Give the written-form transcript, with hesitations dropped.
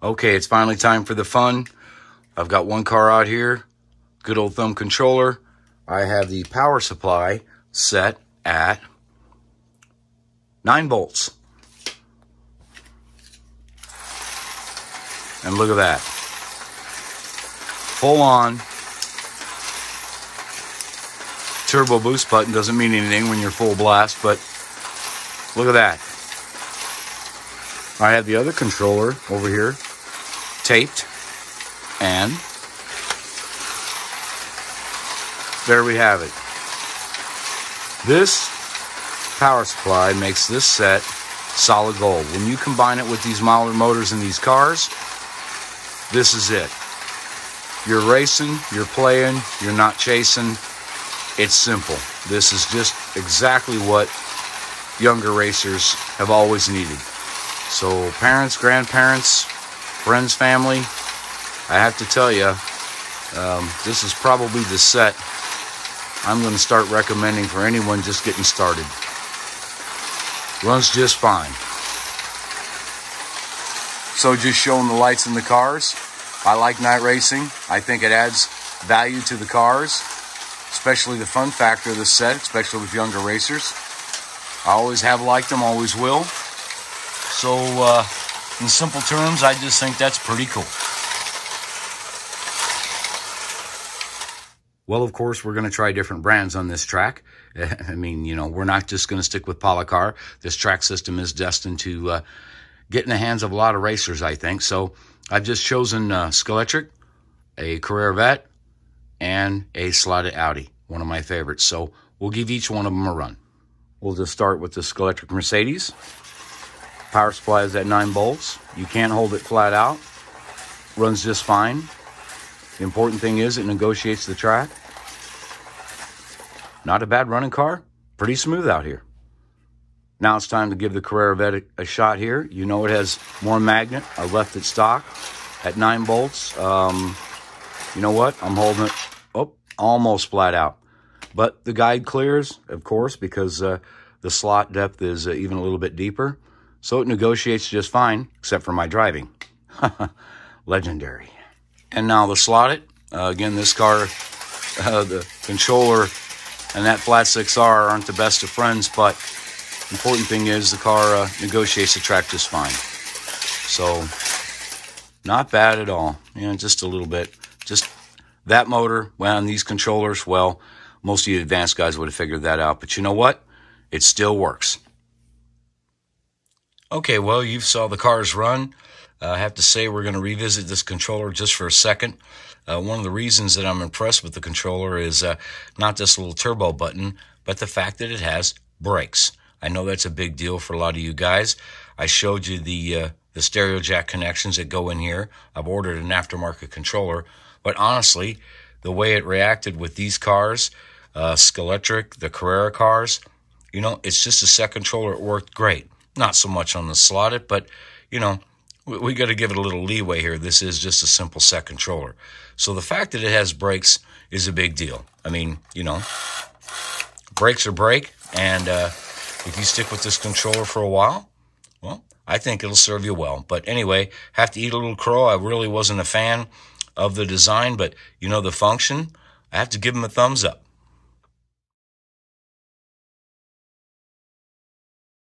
Okay, it's finally time for the fun. I've got one car out here, good old thumb controller. I have the power supply set at 9 volts. And look at that. Full on. Turbo boost button doesn't mean anything when you're full blast, but look at that. I have the other controller over here taped, and there we have it. This power supply makes this set solid gold. When you combine it with these milder motors in these cars, this is it. You're racing, you're playing, you're not chasing. It's simple. This is just exactly what younger racers have always needed. So parents, grandparents, friends, family, I have to tell you, this is probably the set I'm going to start recommending for anyone just getting started. Runs just fine. So just showing the lights in the cars. I like night racing. I think it adds value to the cars, especially the fun factor of the set, especially with younger racers. I always have liked them, always will. So, in simple terms, I just think that's pretty cool. Well, of course, we're going to try different brands on this track. I mean, you know, we're not just going to stick with Policar. This track system is destined to get in the hands of a lot of racers, I think. So I've just chosen Skeletric, a Carrera Vet, and a slotted Audi, one of my favorites. So we'll give each one of them a run. We'll just start with the Skeletric Mercedes. Power supply is at 9 volts. You can't hold it flat out. Runs just fine. The important thing is it negotiates the track. Not a bad running car. Pretty smooth out here. Now it's time to give the Carrera Vet a shot here. You know it has more magnet. I left it stock at 9 volts. You know what? I'm holding it almost flat out. But the guide clears, of course, because the slot depth is even a little bit deeper. So it negotiates just fine, except for my driving. Legendary. And now the slotted. Again, this car, the controller and that flat 6R aren't the best of friends, but important thing is the car negotiates the track just fine. So, not bad at all. You know, just a little bit. Just that motor, well, on these controllers, well, most of you advanced guys would have figured that out. But you know what? It still works. Okay, well, you saw the cars run. I have to say we're going to revisit this controller just for a second. One of the reasons that I'm impressed with the controller is not this little turbo button, but the fact that it has brakes. I know that's a big deal for a lot of you guys. I showed you the stereo jack connections that go in here. I've ordered an aftermarket controller, but honestly, the way it reacted with these cars, Skeletric, the Carrera cars, you know, it's just a set controller. It worked great. Not so much on the slotted, but, you know, we got to give it a little leeway here. This is just a simple set controller. So the fact that it has brakes is a big deal. I mean, you know, brakes are brake, and if you stick with this controller for a while, well, I think it'll serve you well. But anyway, have to eat a little crow. I really wasn't a fan of the design, but, you know, the function, I have to give them a thumbs up.